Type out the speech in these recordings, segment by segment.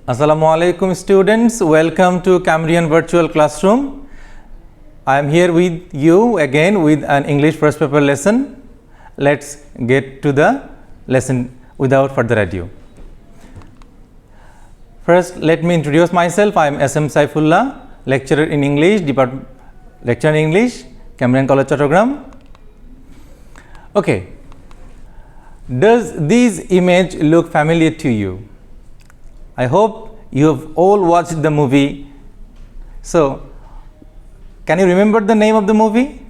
Assalamu alaikum students, welcome to Cambrian virtual classroom. I am here with you again with an English first paper lesson. Let's get to the lesson without further ado. First, let me introduce myself. I am SM Saifullah, lecturer in English, lecturer in English, Cambrian College Chattogram. Okay, does this image look familiar to you? I hope you have all watched the movie. So, can you remember the name of the movie?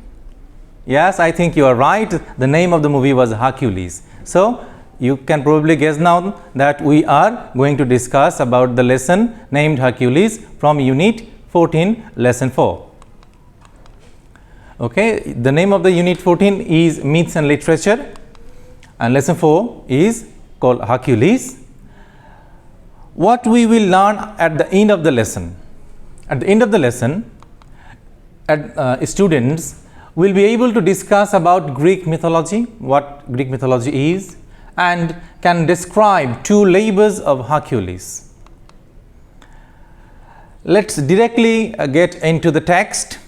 Yes, I think you are right. The name of the movie was Hercules. So, you can probably guess now that we are going to discuss about the lesson named Hercules from Unit 14, Lesson 4. Okay, the name of the Unit 14 is Myths and Literature, and Lesson 4 is called Hercules. What we will learn at the end of the lesson? At the end of the lesson, students will be able to discuss about Greek mythology, what Greek mythology is, and can describe two labors of Hercules. Let's directly get into the text.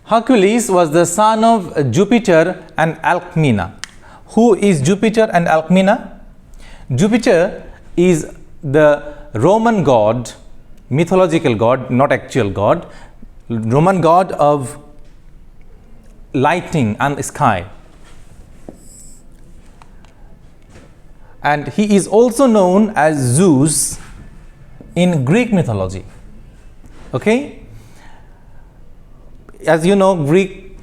Hercules was the son of Jupiter and Alcmena. Who is Jupiter and Alcmena? Jupiter is the Roman god, mythological god, not actual god, Roman god of lightning and sky. And he is also known as Zeus in Greek mythology. Okay? As you know, Greek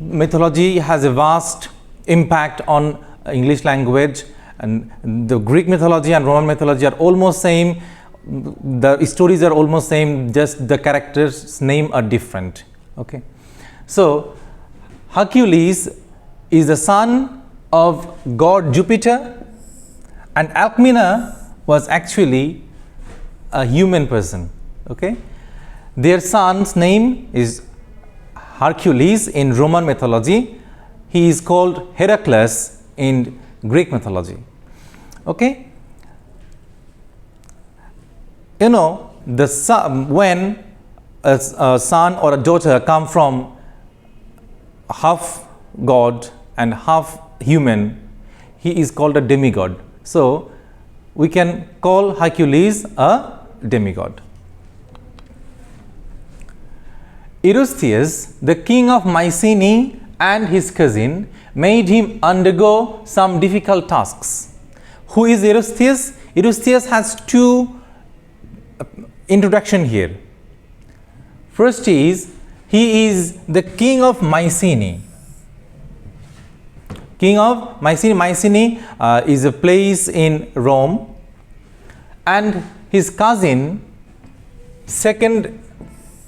mythology has a vast impact on English language, and the Greek mythology and Roman mythology are almost same. The stories are almost same, just the characters' name are different. Okay, so Hercules is the son of god Jupiter, and Alcmena was actually a human person. Okay, their son's name is Hercules in Roman mythology. He is called Hercules in Greek mythology. Okay, you know, the son, when a son or a daughter come from half god and half human, he is called a demigod. So we can call Hercules a demigod. Eurystheus, the king of Mycenae, and his cousin made him undergo some difficult tasks. Who is Eurystheus? Eurystheus has two introduction here. First is, he is the king of Mycenae. King of Mycenae. Mycenae is a place in Rome, and his cousin, second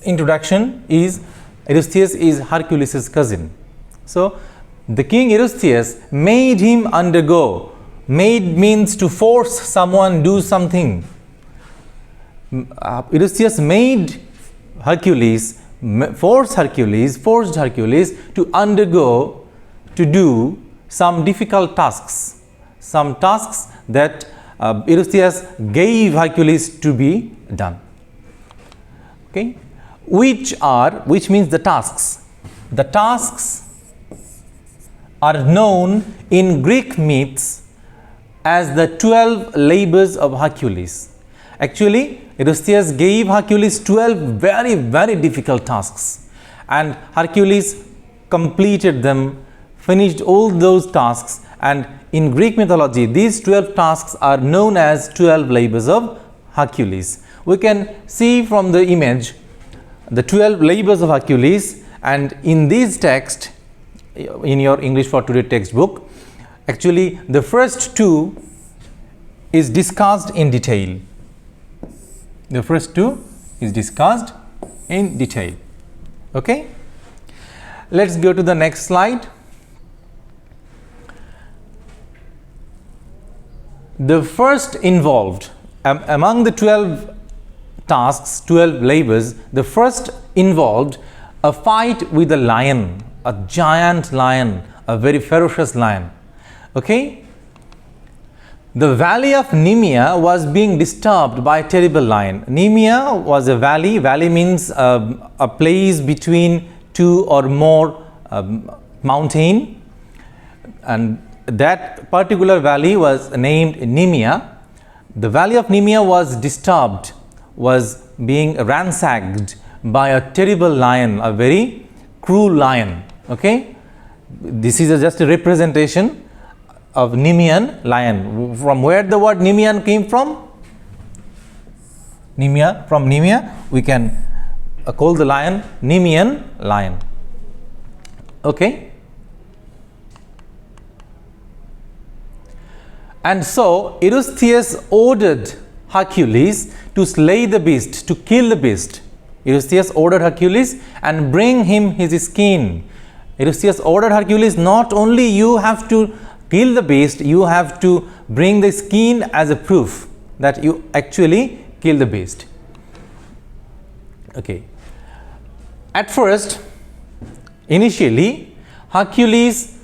introduction is Eurystheus is Hercules' cousin. So the king Eurystheus made him undergo. Made means to force someone do something. Eurystheus made Hercules, forced Hercules to undergo, to do some difficult tasks. Some tasks that Eurystheus gave Hercules to be done. Okay, which means the tasks. The tasks are known in Greek myths as the 12 labors of Hercules. Actually, Eurystheus gave Hercules 12 very, very difficult tasks, and Hercules completed them, finished all those tasks, and in Greek mythology, these 12 tasks are known as 12 labors of Hercules. We can see from the image the 12 labors of Hercules, and in this text, in your English for Today textbook, actually the first two is discussed in detail. The first two is discussed in detail. Okay, let's go to the next slide. The first involved among the 12 tasks, 12 labors, the first involved a fight with a lion, a giant lion, a very ferocious lion. Okay, The valley of Nemea was being disturbed by a terrible lion. Nemea was a valley. Valley means a place between two or more mountain, and that particular valley was named Nemea. The valley of Nemea was disturbed, was being ransacked by a terrible lion, a very cruel lion. Okay, this is just a representation of Nemean lion. From where the word Nemean came from? Nemea. From Nemea we can call the lion Nemean lion. Okay. And so Eurystheus ordered Hercules to slay the beast, to kill the beast. Eurystheus ordered Hercules and bring him his skin. Eurystheus ordered Hercules, not only you have to kill the beast, you have to bring the skin as a proof that you actually kill the beast. Okay. At first, initially, Hercules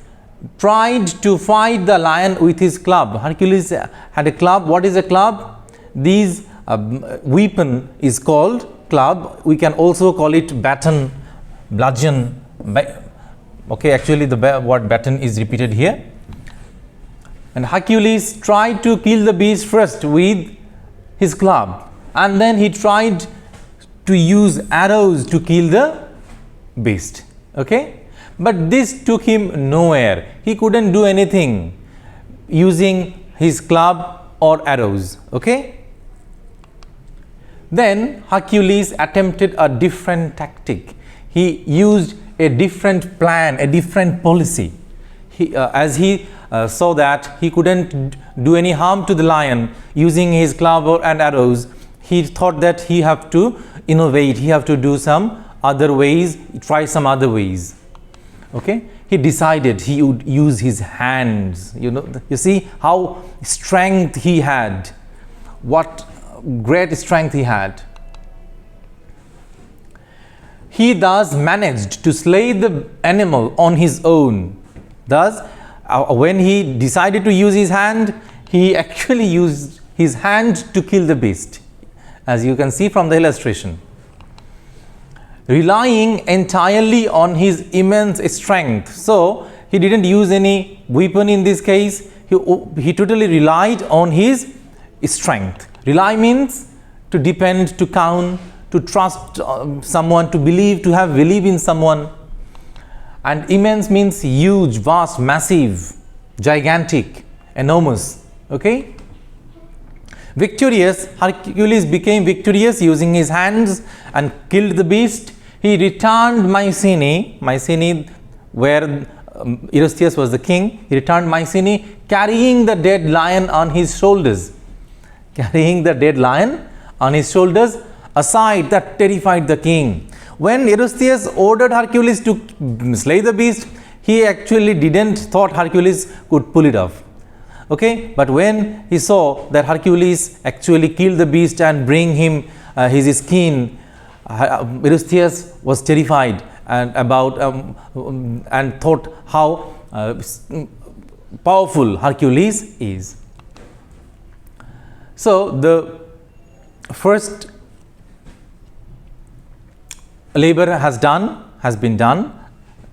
tried to fight the lion with his club. Hercules had a club. What is a club? This weapon is called club. We can also call it baton, bludgeon. Okay, actually the word baton is repeated here. And Hercules tried to kill the beast first with his club, and then he tried to use arrows to kill the beast. Okay. But this took him nowhere. He couldn't do anything using his club or arrows. Okay. Then Hercules attempted a different tactic. He used a different plan, a different policy. As he saw that he couldn't do any harm to the lion using his club and arrows, he thought that he have to innovate. He have to do some other ways, try some other ways. Okay, he decided he would use his hands. You see how strength he had, what great strength he had. He thus managed to slay the animal on his own. Thus, when he decided to use his hand, he actually used his hand to kill the beast, as you can see from the illustration. Relying entirely on his immense strength. So he didn't use any weapon in this case. He totally relied on his strength. Rely means to depend, to count, to trust someone, to believe, to have belief in someone. And immense means huge, vast, massive, gigantic, enormous. Okay. Victorious, Hercules became victorious using his hands and killed the beast. He returned Mycenae, where Eurystheus was the king. He returned Mycenae carrying the dead lion on his shoulders. Carrying the dead lion on his shoulders, a sight that terrified the king. When Eurystheus ordered Hercules to slay the beast, he actually didn't thought Hercules could pull it off. Okay, but when he saw that Hercules actually killed the beast and bring him his skin, Eurystheus was terrified and and thought how powerful Hercules is. So the first labor has been done.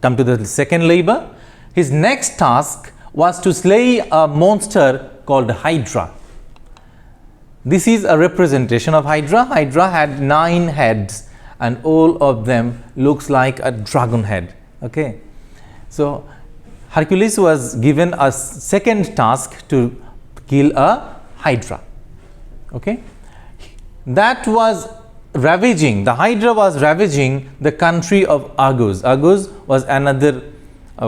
Come to the second labor. His next task was to slay a monster called Hydra. This is a representation of Hydra. Hydra had 9 heads and all of them looks like a dragon head. Okay. So Hercules was given a second task to kill a Hydra. Okay. That was ravaging, the Hydra was ravaging the country of Argos. Argos was another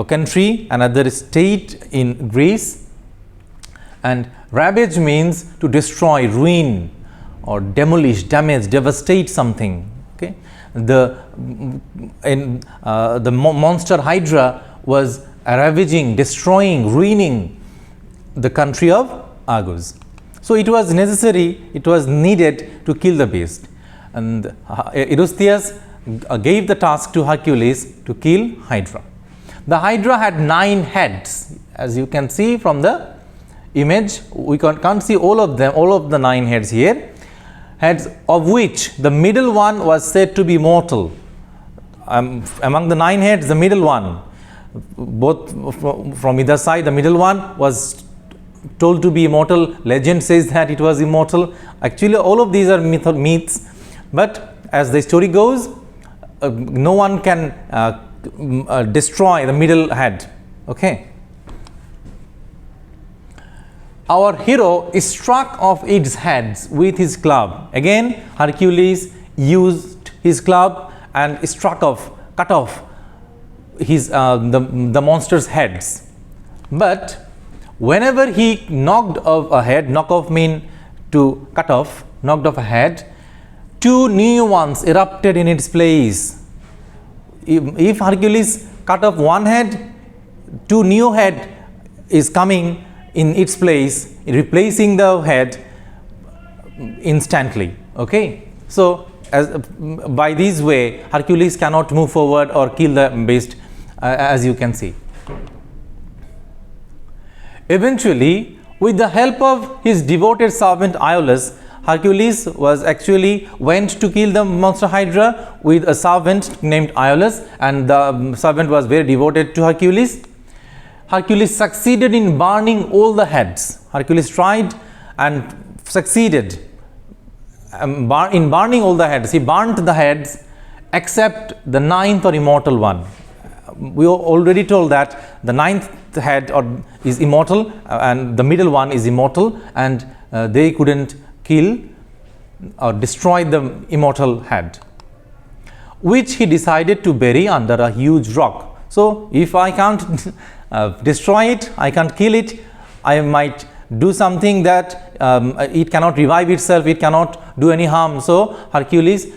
country, another state in Greece, and ravage means to destroy, ruin, or demolish, damage, devastate something. Okay, the monster Hydra was ravaging, destroying, ruining the country of Argos. So it was necessary, it was needed to kill the beast. And Eurystheus gave the task to Hercules to kill Hydra. The Hydra had 9 heads, as you can see from the image. We can't see all of them, all of the 9 heads here. Heads of which the middle one was said to be mortal. Among the 9 heads, the middle one, both from either side, the middle one was told to be immortal. Legend says that it was immortal. Actually, all of these are myths, but as the story goes, no one can destroy the middle head. Okay. Our hero is struck off its heads with his club. Again, Hercules used his club and cut off his the monster's heads. But whenever he knocked off a head, knock off mean to cut off, knocked off a head, 2 new ones erupted in its place. If Hercules cut off one head, 2 new head is coming in its place, replacing the head instantly. Okay, so by this way, Hercules cannot move forward or kill the beast, as you can see. Eventually, with the help of his devoted servant Iolaus, Hercules went to kill the monster Hydra with a servant named Iolaus, and the servant was very devoted to Hercules. Hercules succeeded in burning all the heads. Hercules tried and succeeded in burning all the heads. He burnt the heads except the 9th or immortal one. We already told that the 9th head is immortal and the middle one is immortal, and they couldn't kill or destroy the immortal head, which he decided to bury under a huge rock. So if I can't destroy it, I can't kill it, I might do something that it cannot revive itself, it cannot do any harm. So Hercules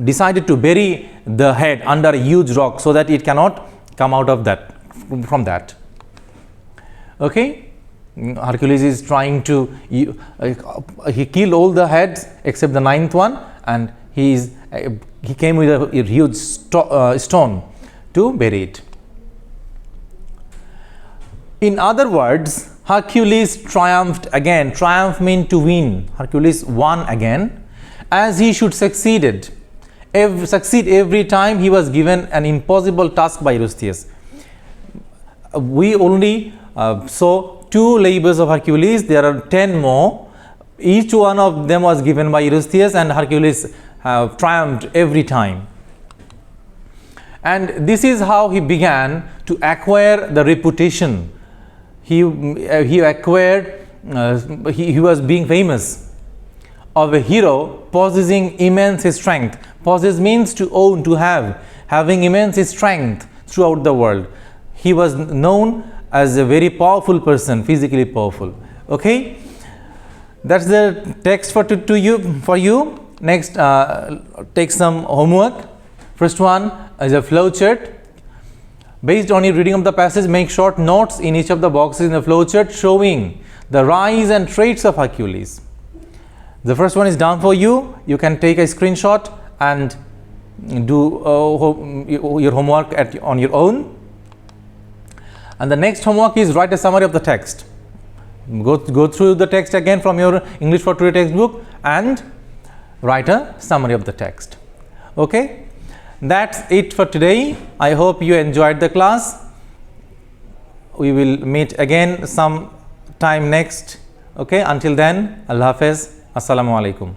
decided to bury the head under a huge rock so that it cannot come out of that, from that. Okay, Hercules is trying to, he killed all the heads except the 9th one, and he came with a huge stone to bury it. In other words, Hercules triumphed again. Triumph means to win. Hercules won again, as he should succeed every time he was given an impossible task by Eurystheus. We only saw 2 labors of Hercules. There are 10 more. Each one of them was given by Eurystheus, and Hercules triumphed every time. And this is how he began to acquire the reputation. He acquired, he was being famous, of a hero possessing immense strength. Possess means to own, to have, having immense strength throughout the world. He was known as a very powerful person, physically powerful. Okay, that's the text for you. Next, take some homework. First one is a flow chart. Based on your reading of the passage, make short notes in each of the boxes in the flowchart showing the rise and traits of Hercules. The first one is done for you. You can take a screenshot and do your homework on your own. And the next homework is write a summary of the text. Go through the text again from your English for Today textbook and write a summary of the text. Okay? That's it for today. I hope you enjoyed the class. We will meet again some time next. Okay, until then, Allah Hafiz. Assalamu alaikum.